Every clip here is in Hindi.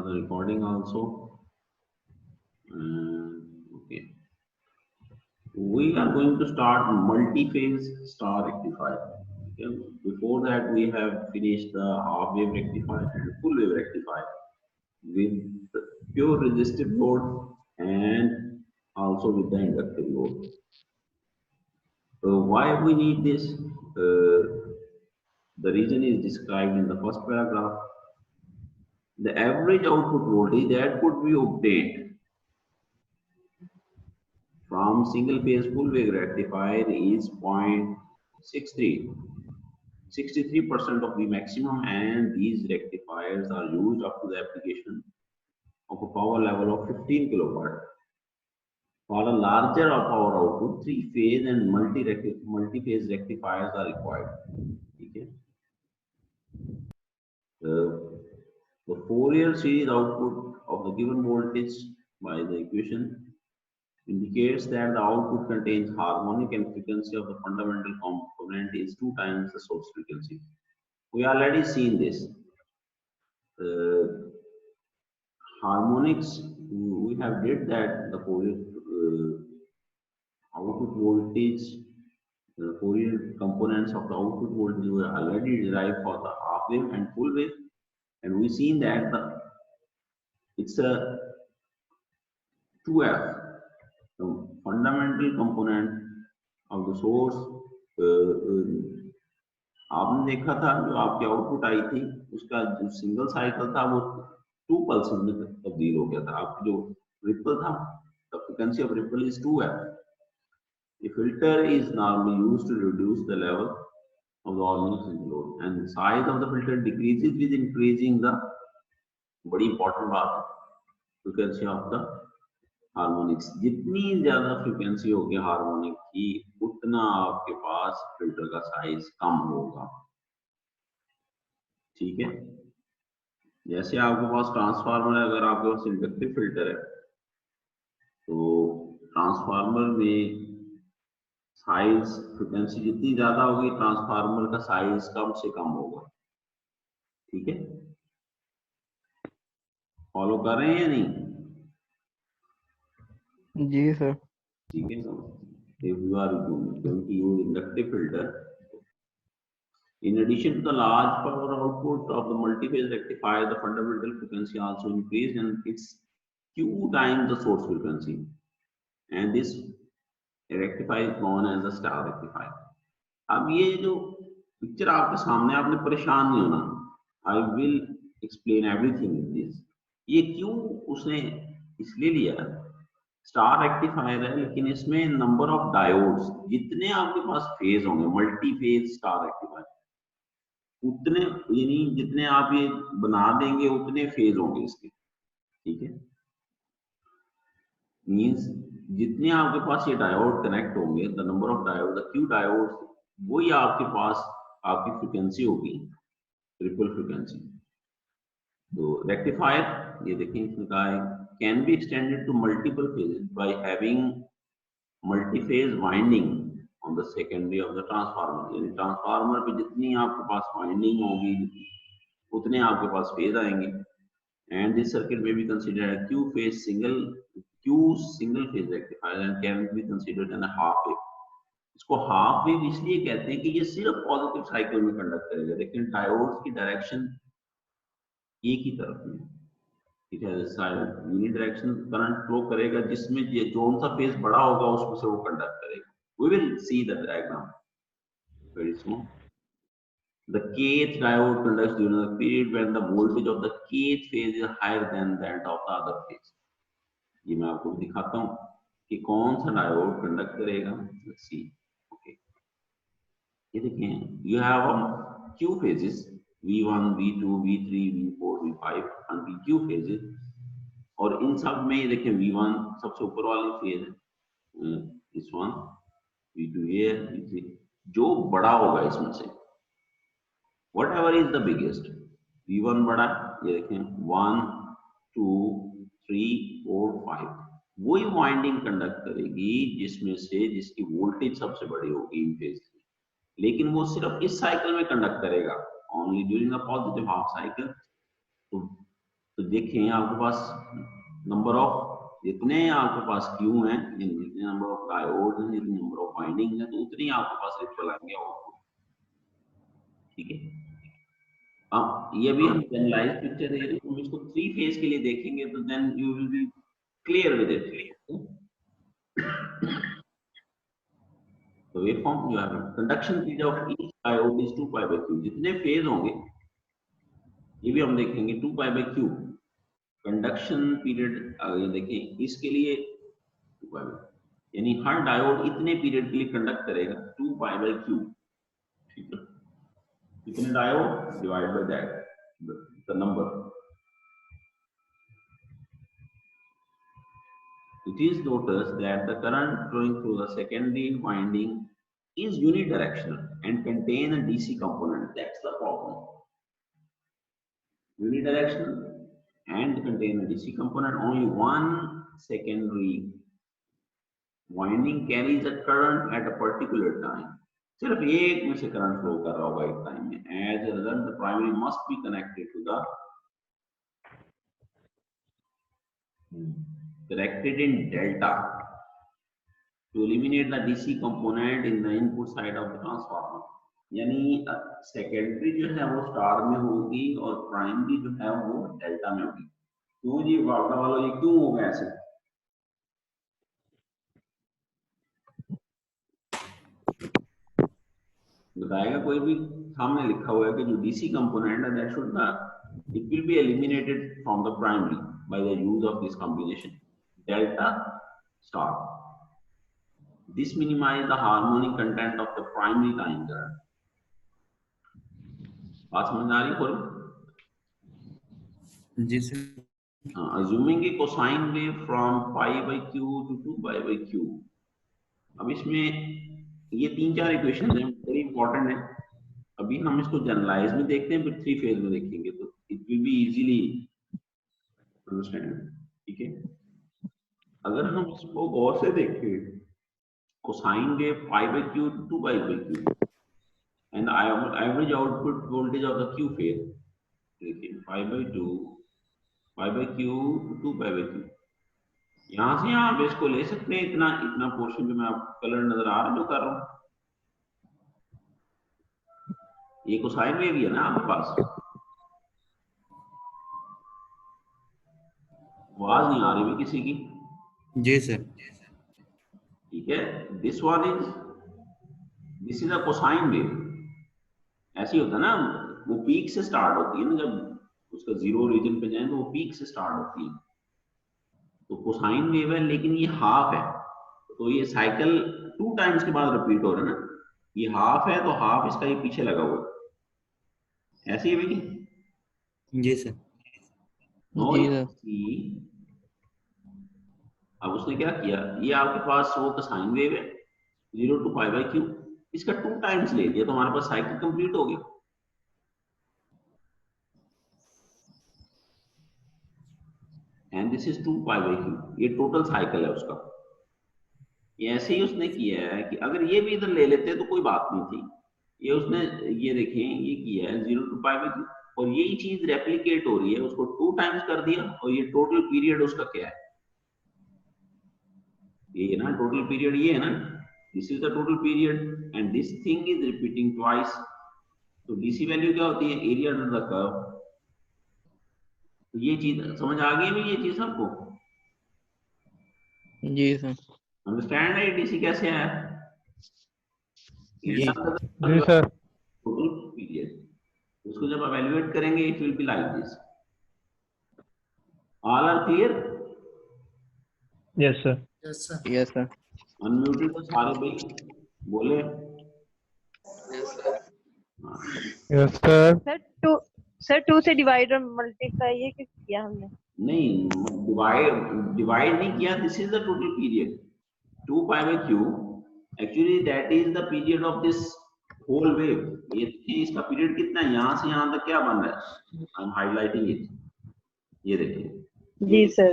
the recording also. Okay. We are going to start multi-phase star rectifier. Okay. Before that, we have finished the half wave rectifier and full wave rectifier with the pure resistive load and also with the inductive load. Why we need this? The reason is described in the first paragraph. The average output voltage that could be obtained from single phase full wave rectifier is 0.63. 63% of the maximum, and these rectifiers are used up to the application of a power level of 15 kilowatt. For a larger power output, three phase and multi-phase rectifiers are required. Okay. The Fourier series output of the given voltage by the equation indicates that the output contains harmonic and frequency of the fundamental component is 2 times the source frequency. We already seen this. Harmonics, we have did that the Fourier output voltage, the Fourier components of the output voltage were already derived for the half wave and full wave, and we seen that it's a 2f. The fundamental component of the source, आपने देखा था जो आपकी आउटपुट आई थी उसका जो सिंगल साइकिल था वो 2 पल्सेस में तब्दील हो गया था. आपकी जो रिपल था, the frequency of ripple is 2f. The filter is normally used to reduce the level of the harmonic load, and the size of the filter decreases with increasing the, बड़ी इंपॉर्टेंट बात है, frequency of the हार्मोनिक्स. जितनी ज्यादा फ्रीक्वेंसी होगी हार्मोनिक की उतना आपके पास फिल्टर का साइज कम होगा. ठीक है. जैसे आपके पास ट्रांसफार्मर है, अगर आपके पास इंडक्टिव फिल्टर है तो ट्रांसफार्मर में साइज फ्रीक्वेंसी जितनी ज्यादा होगी ट्रांसफार्मर का साइज कम से कम होगा. ठीक है. फॉलो कर रहे हैं या नहीं? जी सर. ठीक है. If you are going to use inductive filter, in addition to the large power output of the multi-phase rectifier, the fundamental frequency also increased, and it's Q times the source frequency, and this rectifier is known as the star rectifier. अब ये जो पिक्चर आपके सामने, आपने परेशान नहीं होना. I will explain everything in this. ये क्यों उसने इसलिए लिया, स्टार रेक्टिफायर है लेकिन इसमें नंबर ऑफ डायोड्स, जितने आपके पास फेज होंगे मल्टी फेज स्टार रेक्टिफायर उतने, यानी जितने आप ये बना देंगे उतने फेज होंगे इसके. ठीक है. मींस जितने आपके पास ये डायोड कनेक्ट होंगे, the number of diode, the Q diode, वही आपके पास आपकी फ्रीक्वेंसी होगी, ट्रिपल फ्रीक्वेंसी. तो रेक्टिफायर ये देखिए इसने कहा है can be extended to multiple phases by having multi-phase winding on the secondary of the transformer. यानी ट्रांसफार्मर पे जितनी आपके पास वाइंडिंग होगी उतने आपके पास फेज आएंगे. And this circuit may be considered a Q single phase rectifier and can be considered an a half wave. इसको हाफ वेव इसलिए कहते हैं कि ये सिर्फ पॉजिटिव साइकिल में कंडक्ट करेगा, लेकिन डायोड्स की डायरेक्शन एक ही तरफ में. ठीक है. यूनिडायरेक्शन करंट फ्लो करेगा, जिसमें ये जोन सा फेज बड़ा होगा उसमें से वो कंडक्ट करेगा. We will see the diagram very soon. The kth diode conducts during the period when the voltage of the kth phase is higher than that of the other phase. ये मैं आपको दिखाता हूँ कि कौन सा डायोड कंडक्ट करेगा. Let's see. Okay. ये देखें, you have Q phases V1, V2, V3, V4, V5 and PQ phases, और इन सब में ये देखें V1 सबसे ऊपर वाली फेज है, इस वन, V2 ये है, V3 जो बड़ा होगा इसमें से, whatever is the biggest, V1 बड़ा, ये देखें 1, 2, 3, 4, 5, वही वाइंडिंग कंडक्ट करेगी जिसमें से जिसकी वोल्टेज सबसे बड़ी होगी इन फेज में. लेकिन वो सिर्फ इस साइकिल में कंडक्ट करेगा, only during the positive half cycle. तो तो देखिए आपके पास नंबर ऑफ जितने आपके पास क्यू हैं, जितने नंबर ऑफ डायोड हैं, जितने नंबर ऑफ वाइंडिंग है, तो उतनी आपके पास रिपल आएंगे आउटपुट। ठीक है, अब ये भी हम जनरलाइज पिक्चर दे रहे हैं, हम इसको 3 फेज के लिए देखेंगे तो then you will be clear with it. तो वेवफॉर्म जो है, conduction period of each diode is 2 pi by q। जितने फेज होंगे ये भी हम देखेंगे 2 pi by q conduction period. ये देखिए इसके लिए 2 पाई बाय, यानी हर डायोड इतने पीरियड के लिए कंडक्ट करेगा 2 पाई बाय q। ठीक है, कितने diode divide by that the number. It is noticed that the current flowing through the secondary winding is unidirectional and contain a DC component. That's the problem. Unidirectional and contain a DC component. Only one secondary winding carries a current at a particular time. सिर्फ एक में से करंट फ्लो कर रहा होगा एक टाइम में। As a result, the primary must be connected to the corrected in delta to eliminate the DC component in the input side of the transformer। यानी सेकेंडरी जो है वो स्टार में होगी और प्राइमरी जो है वो डेल्टा में होगी। क्यों जी वार्ता वालों, ये क्यों होगा ऐसे? बताएगा कोई भी? सामने लिखा हुआ है कि जो डीसी कंपोनेंट है that should not, it will be eliminated from the primary by the use of this combination delta star. This minimize the harmonic content of the primary line current। बात समझ आ रही है? जी sir. Assuming a cosine wave from pi by q to 2 pi by q। अब इसमें ये 3-4 इक्वेशन हैं, वेरी इंपॉर्टेंट है। अभी हम इसको जनरलाइज में देखते हैं, फिर 3 फेज में देखेंगे तो it will be easily understand. ठीक है, अगर हम इसको गौर से देखें, cosine wave pi by q to 2 pi by q and the average output voltage of the q phase, देखिए pi by 2 pi by q to 2 pi by q। यहाँ से आप इसको ले सकते हैं, इतना इतना पोर्शन जो मैं आपको कलर नजर आ रहा है जो कर रहा हूँ, ये कोसाइन वेव ही है ना आपके पास। आवाज नहीं आ रही भी किसी की? जी सर। ठीक है, this is a cosine wave. ऐसे ही होता है ना, वो पीक से स्टार्ट होती है ना, जब उसका जीरो रीजन पे जाए तो वो पीक से स्टार्ट होती है, तो कोसाइन वेव है, लेकिन ये हाफ है, तो ये साइकिल 2 टाइम्स के बाद रिपीट हो रहा है ना। ये हाफ है तो हाफ इसका ये पीछे लगा हुआ है, ऐसे ही है बेटी? जी सर। अब उसने क्या किया, ये आपके पास वो कोसाइन वेव है 0 to पाई बाय क्यू, इसका 2 टाइम्स ले लिया तो हमारे पास साइकिल कंप्लीट हो गया। And this is 2 pi by Q, ये टोटल साइकिल है उसका। ये ऐसे ही उसने किया है कि अगर ये भी इधर ले लेते तो कोई बात नहीं थी, ये उसने ये देखें ये किया है 0 to पाई बाय क्यू, और यही चीज रेप्लिकेट हो रही है, उसको 2 टाइम्स कर दिया, और ये टोटल पीरियड उसका क्या है, ये ना टोटल पीरियड ये है ना, this is the total period and this thing is repeating twice. तो डीसी वैल्यू क्या होती है, एरिया अंडर द कर्व। तो ये चीज समझ आ गई है, ये चीज सबको? जी सर। अंडरस्टैंड है डीसी कैसे है? जी सर। टोटल पीरियड, उसको जब एवेल्युएट करेंगे it will be like this. All are clear? Yes sir. Yes sir. Yes sir. Unmuted तो सारे भाई बोले। Yes sir. सर 2 से डिवाइड और मल्टीप्लाई ये किस किया हमने? नहीं, डिवाइड नहीं किया, this is the total period 2 pi by q, actually that is the period of this whole wave. ये देखिए इसका पीरियड कितना है, यहाँ से यहाँ तक क्या बन रहा है, आई एम हाइलाइटिंग इट, ये देखिए। जी सर।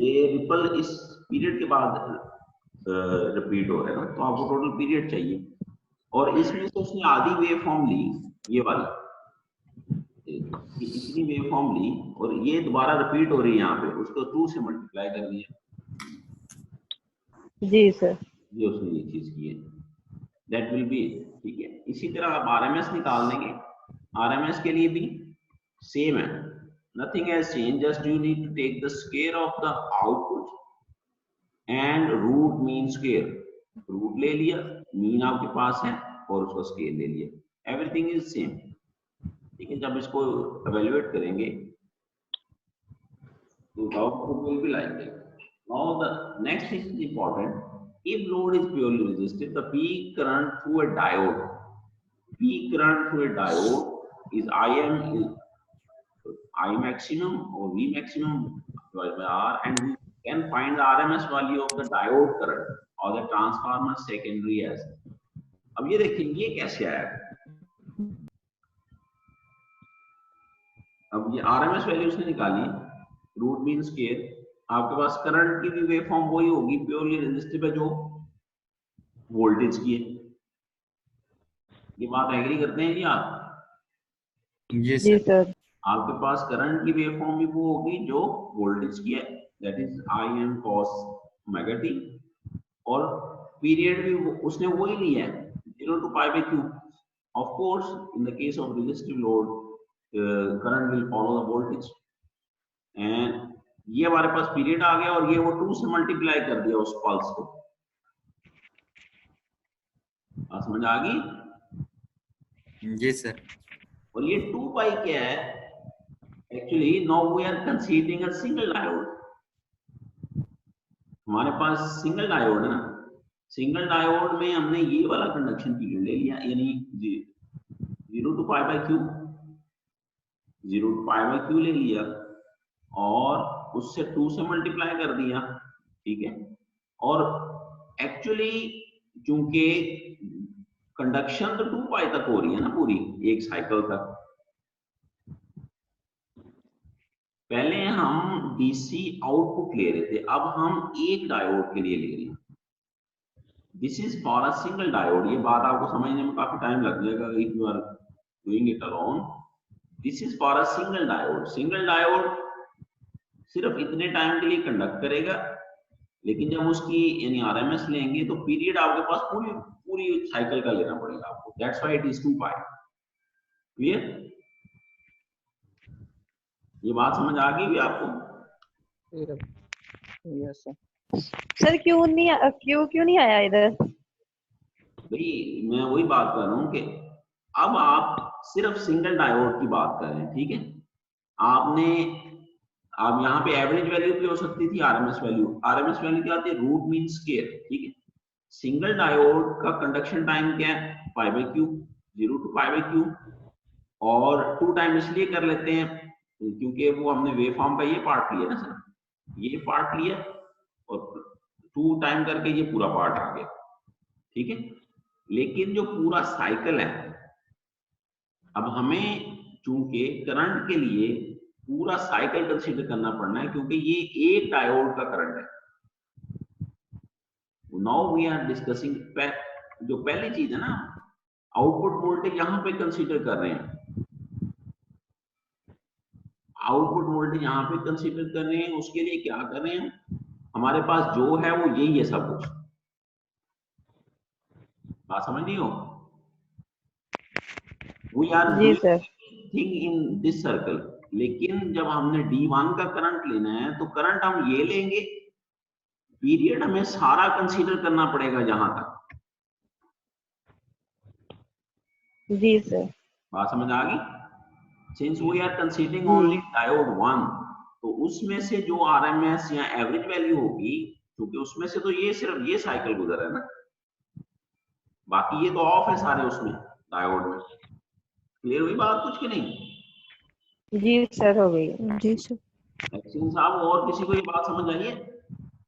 ये रिपल इस पीरियड के बाद रिपीट हो रहा है ना, तो आपको टोटल पीरियड चाहिए, और इसमें तो उसने आधी वेव फॉर्म ली, ये वाली इतनी वेवफॉर्म ली और ये दोबारा रिपीट हो रही है यहाँ पे, उसको 2 से मल्टीप्लाई कर दिया। जी सर। ये उसने ये चीज की है, दैट विल बी, ठीक है। इसी तरह आप आरएमएस निकाल देंगे, आरएमएस के लिए भी सेम है, nothing has change, just you need to take the square of the output and root mean square, root ले लिया, मीन आपके पास है और उसका स्क्वायर ले लिया, एवरीथिंग इज सेम, ठीक है। जब इसको एवेल्युएट करेंगे तो output will be like that. Now the next is important. If load is purely resistive, the peak current through a diode, peak current through a diode is I maximum or V maximum divided by R, and we can find the RMS value of the diode current or the transformer secondary as. अब ये देखिए ये कैसे आया, अब ये RMS वैल्यू उसने निकाली, रूट मीन स्क्वायर, आपके पास करंट की भी वेवफॉर्म वही होगी, प्योरली रेजिस्टिव है जो वोल्टेज की है। ये बात एग्री करते हैं जी आप? जी सर। आपके पास करंट की वेवफॉर्म भी वो होगी जो वोल्टेज की है, that is I am cos omega T, और पीरियड भी उसने वही लिया है 0 to pi by Q. Of course in the case of resistive load current will follow the voltage, and ये हमारे पास पीरियड आ गया और ये वो 2 से मल्टीप्लाई कर दिया उस पल्स को। समझ आ गई? जी सर। और ये 2 पाई क्या है actually, now we are considering a single diode, हमारे पास सिंगल डायोड है ना, सिंगल डायोड में हमने ये वाला कंडक्शन पीरियड ले लिया, यानी 0 to pi by Q, 0 to pi by Q ले लिया और उससे 2 से मल्टीप्लाई कर दिया, ठीक है। और एक्चुअली चूंकि कंडक्शन तो 2 पाई तक हो रही है ना पूरी एक साइकिल तक, पहले हम डीसी आउटपुट ले रहे थे, अब हम एक डायोड के लिए ले रहे हैं। This is for a single diode, ये बात आपको समझने में काफी टाइम लग जाएगा if you are doing it alone. This is for a single diode, single diode सिर्फ इतने टाइम के लिए कंडक्ट करेगा, लेकिन जब उसकी यानी आरएमएस लेंगे तो पीरियड आपके पास पूरी पूरी साइकिल का लेना पड़ेगा आपको, that's why it is 2 pi. Clear? ये बात समझ आ गई भी आपको? Yes sir. सर क्यों नहीं आया इधर? भाई मैं वही बात कर रहा हूँ कि अब आप सिर्फ सिंगल डायोड की बात कर रहे हैं, ठीक है। आपने आप यहाँ पे एवरेज वैल्यू भी हो सकती थी, आरएमएस वैल्यू क्या आती है, रूट मीन स्क्वायर, ठीक है। सिंगल डायोड का कंडक्शन टाइम क्या है, पाई by Q, 0 to pi by Q, और 2 टाइम इसलिए कर लेते हैं क्योंकि वो हमने वेव फॉर्म का ये पार्ट लिया ना सर, ये पार्ट लिया और 2 टाइम करके ये पूरा पार्ट आ गया, ठीक है। लेकिन जो पूरा साइकिल है, अब हमें चूंकि करंट के लिए पूरा साइकिल कंसीडर करना पड़ना है क्योंकि ये एक डायोड का करंट है। नाउ वी आर डिस्कसिंग जो पहली चीज है ना, आउटपुट वोल्टेज यहां पे कंसीडर कर रहे हैं, आउटपुट वोल्टेज यहां पे कंसीडर कर रहे हैं। उसके लिए क्या कर रहे हैं, हमारे पास जो है वो यही है सब कुछ, बात समझ नहीं हो? वी आर जी sir. Thing in this circle, लेकिन जब हमने D1 का करंट लेना है तो करंट हम ये लेंगे, पीरियड हमें सारा कंसीडर करना पड़ेगा जहां तक। जी सर। बात समझ आ गई? Since we are considering only diode 1, तो उसमें से जो आरएमएस या एवरेज वैल्यू होगी, क्योंकि उसमें से तो ये सिर्फ ये साइकिल गुजर है ना, बाकी ये तो ऑफ है सारे उसमें डायोड में। क्लियर हुई बात कुछ कि नहीं? जी सर हो गई। जी सर। एक्शन साहब और किसी को ये बात समझ आई है?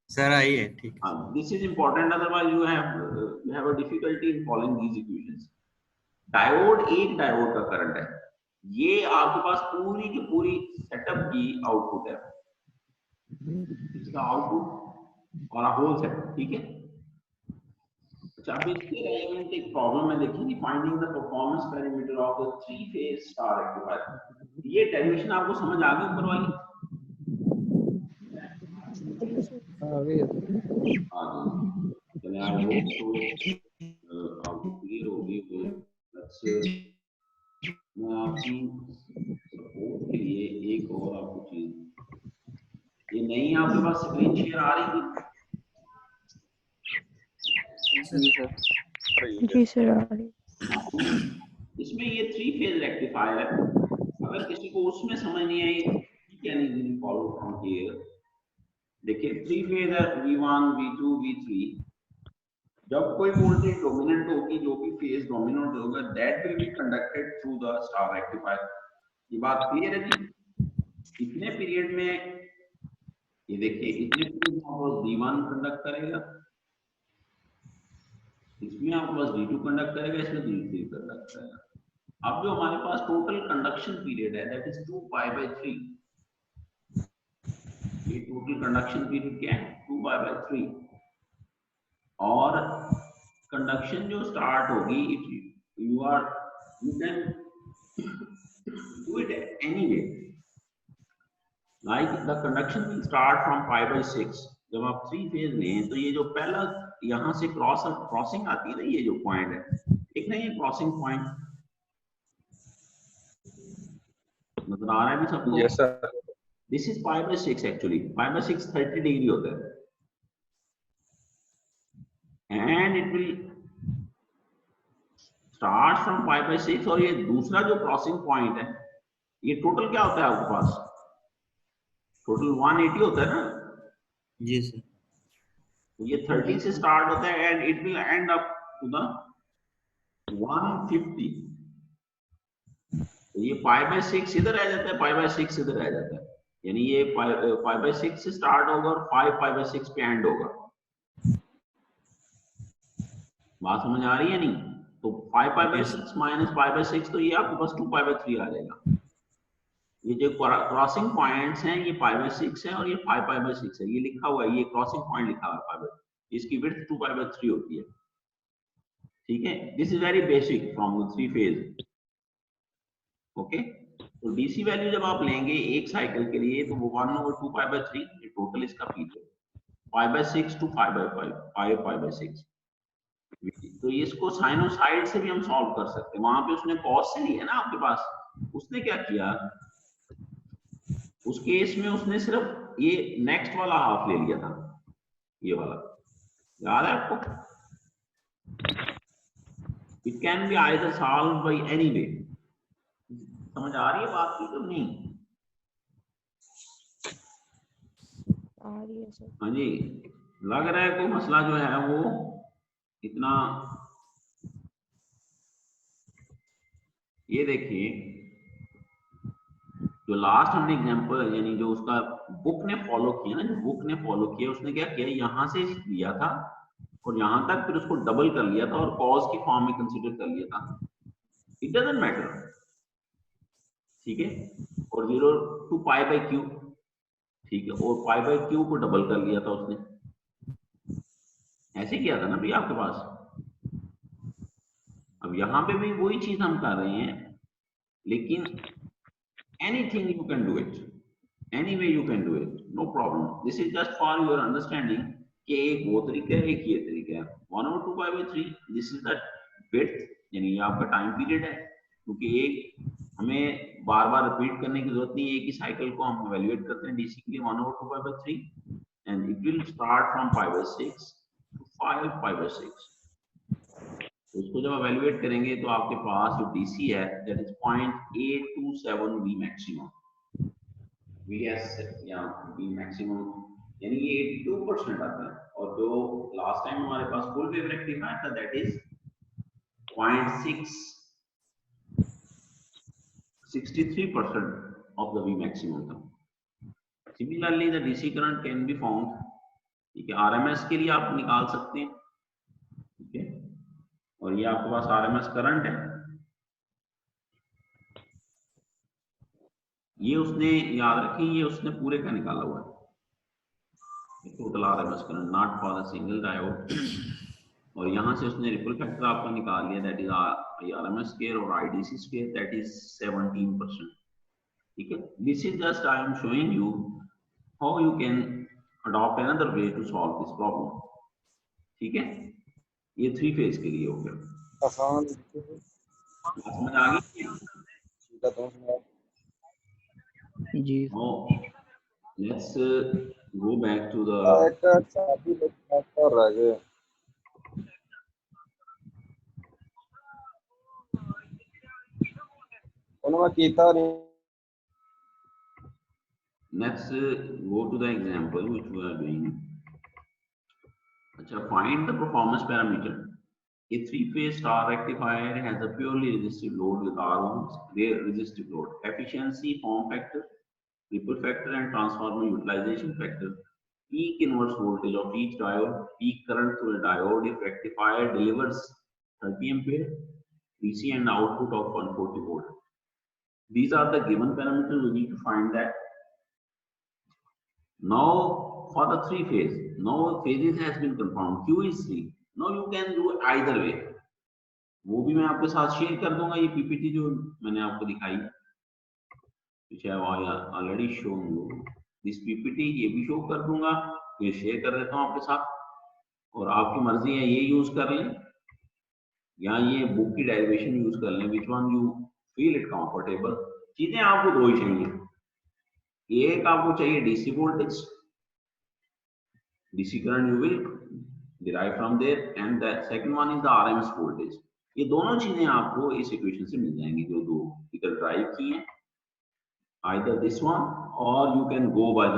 सर आई है, ठीक है। This is important, otherwise you have a difficulty in following these equations. Diode एक डायोड का करंट है, ये आपके पास पूरी की पूरी सेटअप की आउटपुट है, इसका आउटपुट और होल सेटअप, ठीक है। अच्छा, अभी इसके रेलेवेंट एक प्रॉब्लम है, देखिए finding the performance parameter of the 3 phase star rectifier. ये डेरिवेशन आपको समझ आ गई ऊपर वाली? चलिए आई होप सो आपको क्लियर होगी। मैं आपकी सपोर्ट के लिए एक और आपको चीज, ये नहीं आपके पास स्क्रीन शेयर आ रही थी? जी सर आ रही। इसमें ये 3 फेज रेक्टिफायर है। अगर किसी को उसमें समझ नहीं आई, can easily follow from here. देखिए 3 फेज है, V1 V2 V3। जब कोई वोल्टेज डोमिनेंट होगी, जो भी फेज डोमिनेंट होगा, that will be conducted through the star rectifier. ये बात क्लियर है जी? इतने पीरियड में ये देखिए, इतने पीरियड में आपको V1 कंडक्ट करेगा, इसमें आपके पास V2 कंडक्ट करेगा, इसमें V3 कंडक्ट करेगा। अब जो हमारे पास टोटल कंडक्शन पीरियड है, दैट इज 2π/3। ये टोटल कंडक्शन पीरियड क्या है? 2π/3। और कंडक्शन जो स्टार्ट होगी, if you can do it any way, like the conduction will start from π/6। जब आप 3 फेज में हैं, तो ये जो पहला यहां से क्रॉसिंग आती है ना, ये जो पॉइंट है, देख रहे हैं ये क्रॉसिंग पॉइंट नजर आ रहा है भी सबको? Yes sir. This is π/6। Actually π/6 30 degree होता है, and it will start from π/6। और ये दूसरा जो क्रॉसिंग पॉइंट है, ये टोटल क्या होता है आपके पास? टोटल 180 होता है ना? जी सर। तो ये 30 से स्टार्ट होता है and it will end up to the 150। तो ये π/6 इधर आ जाता है, π/6 इधर आ जाता है, यानी ये π/6 से स्टार्ट होगा और 5π/6 पे एंड होगा। बात समझ आ रही है नहीं? तो 5π/6 माइनस π/6, तो ये आपके पास 2π/3 आ जाएगा। ये जो क्रॉसिंग पॉइंट्स हैं, ये π/6 है और ये 5π/6 है। ये लिखा हुआ है, ये क्रॉसिंग पॉइंट लिखा हुआ है 5/6, इसकी विड्थ 2π/3 होती है। ठीक है, this is very basic from the 3 phase. Okay, तो डीसी वैल्यू जब आप लेंगे एक साइकिल के लिए, तो वो 1/2π/3 ये टोटल इसका पीरियड, π/6 to 5/6। तो इसको साइनोसाइड से भी हम सॉल्व कर सकते हैं। वहां पे उसने कॉस से लिया ना आपके पास, उसने क्या किया उस केस में, उसने सिर्फ ये नेक्स्ट वाला हाफ ले लिया था, ये वाला, याद है आपको? It can be either solve by any way. समझ आ रही है बात की तो नहीं? आ रही है सर। हाँ जी, लग रहा है कोई मसला जो है वो इतना, ये देखिए जो लास्ट हमने एग्जांपल, यानी जो उसका बुक ने फॉलो किया ना, जो बुक ने फॉलो किया, उसने क्या किया, यहां से लिया था और यहां तक, फिर उसको डबल कर लिया था और कॉस की फॉर्म में कंसीडर कर लिया था। इट डजंट मैटर, ठीक है। और 0 to π/q, ठीक है, और π/q को डबल कर लिया था उसने, ऐसे किया था ना भैया आपके पास। अब यहाँ पे भी वही चीज हम कर रहे हैं, लेकिन anything you can do it, any way you can do it, no problem. This is just for your understanding कि एक वो तरीका है, एक ये तरीका है। 1/2π/3, this is the width, यानी ये आपका टाइम पीरियड है, क्योंकि एक हमें बार बार रिपीट करने की जरूरत नहीं है, एक ही साइकिल को हम इवेल्युएट करते हैं डीसी के लिए। 1/2π/3 and it will start from π/6 to 5π/6। तो इसको जब इवेल्युएट करेंगे तो आपके पास जो डीसी है, that is 0.827 V maximum, VS या वी मैक्सिमम, यानी ये 82% आता है। और जो लास्ट टाइम हमारे पास फुल वेव रेक्टिफायर था, that is 0.63% of the V maximum था। Similarly the DC current can be found, ठीक है, आरएमएस के लिए आप निकाल सकते हैं, ठीक है, और ये आपके पास आरएमएस करंट है, ये उसने याद रखें, ये उसने पूरे का निकाला हुआ है, total RMS current, not for a single diode, और यहाँ से उसने रिपल फैक्टर आपका निकाल लिया, दैट इज IRMS स्क्वायर और IDC स्क्वायर, दैट इज 17%। ठीक है, this is just I am showing you how you can adopt another way to solve this problem. ठीक है, ये 3 फेज के लिए हो गया। आसान समझ आ गई? जी let's go back to the रह गए। उन्होंने कीता नहीं। let's go to the example which we are doing. अच्छा, find the performance parameter. A 3-phase star rectifier has a purely resistive load with R ohms, their resistive load, efficiency, form factor, ripple factor, and transformer utilization factor. Peak inverse voltage of each diode, peak current through a diode if rectifier delivers 30 ampere DC and output of 140 volt. These are the given parameters. We need to find that. Now for the 3-phase, now phases has been confirmed. Q is 3. Now you can do either way. वो भी मैं आपके साथ शेयर कर दूंगा, ये पीपीटी जो मैंने आपको दिखाई, which I have already shown you this PPT, ये भी शो कर दूंगा, ये शेयर कर देता हूँ आपके साथ, और आपकी मर्जी है ये यूज कर लें या ये बुक की डेरिवेशन यूज कर लें, which one you feel it comfortable। चीजें आपको दो ही चाहिए, एक आपको चाहिए DC voltage, DC current you will derive from there, and the second one is the RMS voltage. ये दोनों चीजें आपको इस इक्वेशन से मिल जाएंगी जो दो फिगर ड्राइव की हैं, आइदर दिस वन और you can go by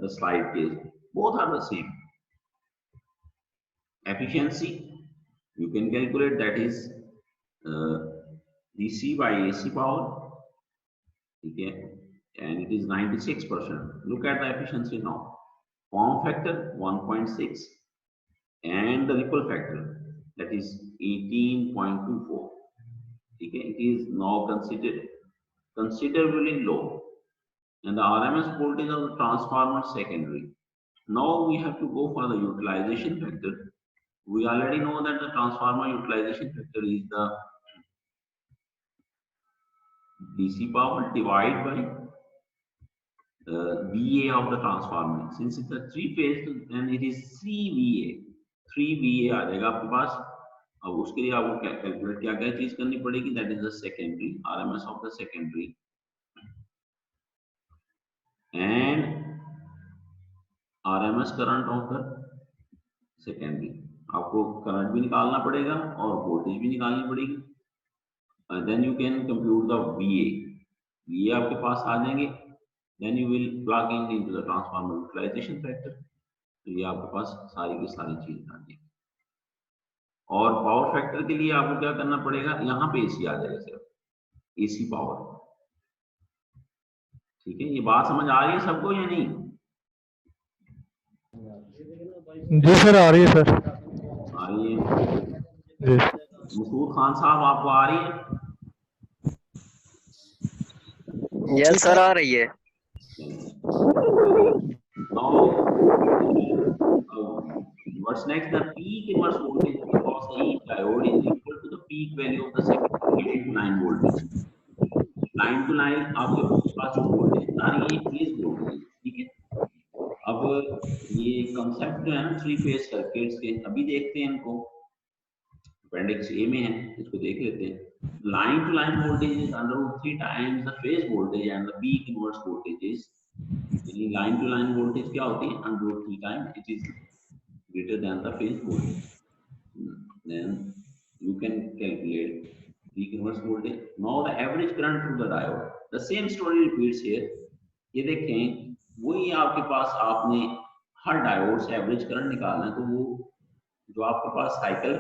the slide case, both are the same. Efficiency you can calculate, that is DC by AC power, okay, and it is 96%. Look at the efficiency now. Form factor 1.6 and the ripple factor, that is 18.24. Okay, it is now considered considerably low, and the RMS voltage of the transformer secondary. Now we have to go for the utilization factor. We already know that the transformer utilization factor is the DC power divided by VA of the transformer. Since it's a 3-phase, then it is 3VA. 3VA आ जाएगा आपके पास। अब उसके लिए आपको कैलकुलेट क्या चीज करनी पड़ेगी, that is the secondary, RMS of the secondary, and RMS current of the secondary। आपको करंट भी निकालना पड़ेगा और वोल्टेज भी निकालनी पड़ेगी। Then you can compute the VA आपके पास आ जाएंगे, then you will plug in into the transformer utilisation factor, तो ये आपके पास सारी की सारी चीज आ जाएगी। और पावर फैक्टर के लिए आपको क्या करना पड़ेगा, यहाँ पे AC आ जाएगा, सिर्फ AC पावर। ठीक है, ये बात समझ आ रही है सबको या नहीं? जी सर, आ रही है सर। आ रही है जी। मसूद खान साहब, आपको आ रही है? यस सर, आ रही है। What's next? The peak inverse voltage across each diode is equal to the peak value of the second line to line voltage. Line to line आपके पास जो वोल्टेज आ रही है, फेज वोल्टेज। ठीक है, अब ये कंसेप्ट जो है ना 3-phase सर्किट्स के, अभी देखते हैं इनको, अपेंडिक्स ए में है, इसको देख लेते हैं। Line to line voltage is √3 times the phase voltage and the peak inverse voltage is, यानी लाइन टू लाइन वोल्टेज क्या होती है, √3 time it is greater than the phase voltage. Then you can calculate peak inverse voltage. Now the average current through the diode. The same story repeats here. ये देखें, वही आपके पास, आपने हर डायोड से एवरेज करंट निकालना है, तो वो जो आपके पास साइकिल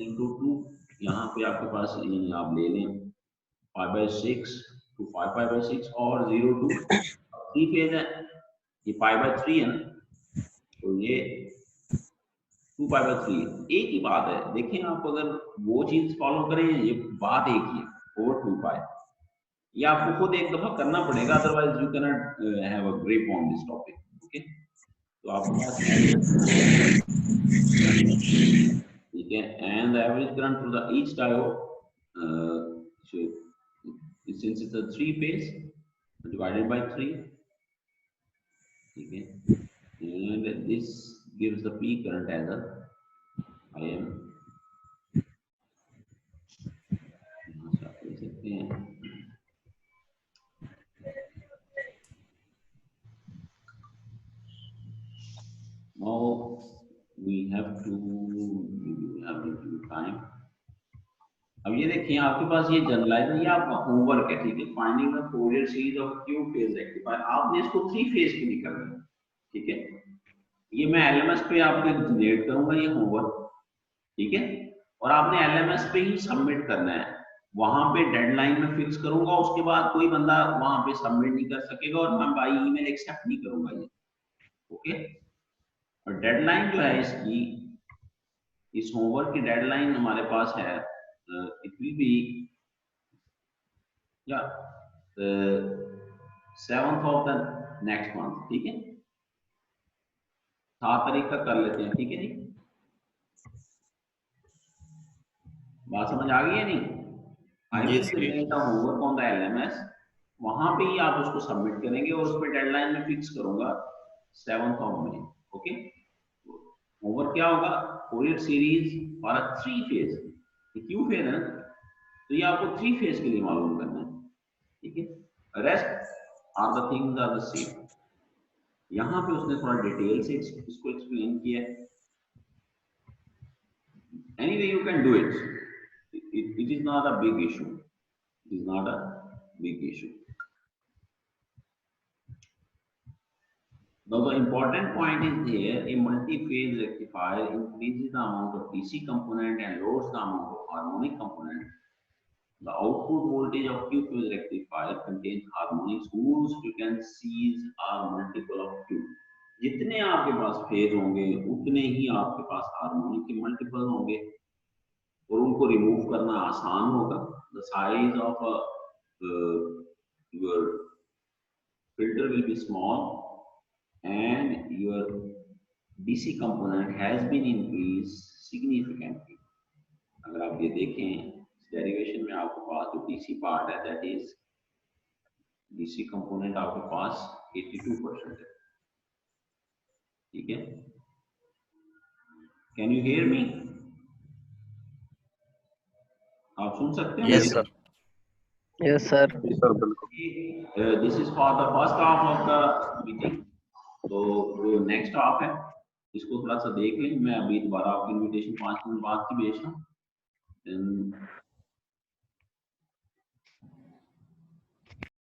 into 2, यहाँ पे आपके पास आप ले लें 5/6 to 5/6 और 0 to 3 फेज है, ये 5/3 है ना, तो ये 2π/3। एक ही बात है, देखें आप अगर वो चीज फॉलो करें, ये बात एक ही है, 4/2π। ये आपको खुद एक दफा करना पड़ेगा, otherwise you can not have a grip on this topic. Okay, तो आपके पास ठीक है, and the average current for the each diode since it's a 3 phase divided by 3, ठीक है, and this gives the P current as a IM. यहाँ से आप देख सकते हैं now we have to time. अब ये देखिए आपके पास ये जनरलाइज है, ये आपका होमवर्क है, ठीक है, finding the Fourier series of Q phase rectifier. आपने इसको 3 फेज के लिए करना है, ठीक है, ये मैं एलएमएस पे आपको जनरेट करूंगा ये होमवर्क, ठीक है, और आपने एलएमएस पे ही सबमिट करना है, वहां पे डेडलाइन में फिक्स करूंगा, उसके बाद कोई बंदा वहां पे सबमिट नहीं कर सकेगा और मैं बाई ईमेल एक्सेप्ट नहीं करूंगा ये, ओके। और डेडलाइन जो है इसकी, इस होमवर्क की डेडलाइन हमारे पास है, it will be 7th of the next month, ठीक है, 7 तारीख तक कर लेते हैं, ठीक है जी, बात समझ आ गई है नहीं? होमवर्क ऑन द एलएमएस, वहां पे ही आप उसको सबमिट करेंगे और उस पर डेडलाइन में फिक्स करूंगा 7th of May, okay. Homework क्या होगा, फोरियर सीरीज और 3 फेज, क्यू फेज है ना, तो ये आपको 3 फेज के लिए मालूम करना है, ठीक है, rest are the things are the same. यहाँ पे उसने थोड़ा डिटेल से इसको एक्सप्लेन किया है। Anyway, you can do it. It is not a big issue. It is not a big issue. Now the important point is here, a multi-phase rectifier increases the amount of DC component and lowers the amount of harmonic component. The output voltage of Q-phase rectifier contains harmonics whose frequencies are multiple of Q. जितने आपके पास फेज होंगे उतने ही आपके पास हार्मोनिक के मल्टीपल होंगे और उनको रिमूव करना आसान होगा। The size of your filter will be small and your DC component has been increased significantly. अगर आप ये देखें डेरिवेशन में आपके पास जो DC पार्ट है, दैट इज DC कंपोनेंट आपके पास 82% है, ठीक है। Can you hear me? आप सुन सकते हैं? Yes sir, yes sir, this is for the first half of the meeting. तो जो नेक्स्ट हाफ है इसको थोड़ा सा देख लें, मैं अभी दोबारा आपको इनविटेशन 5 मिनट बाद की भेज रहा हूँ।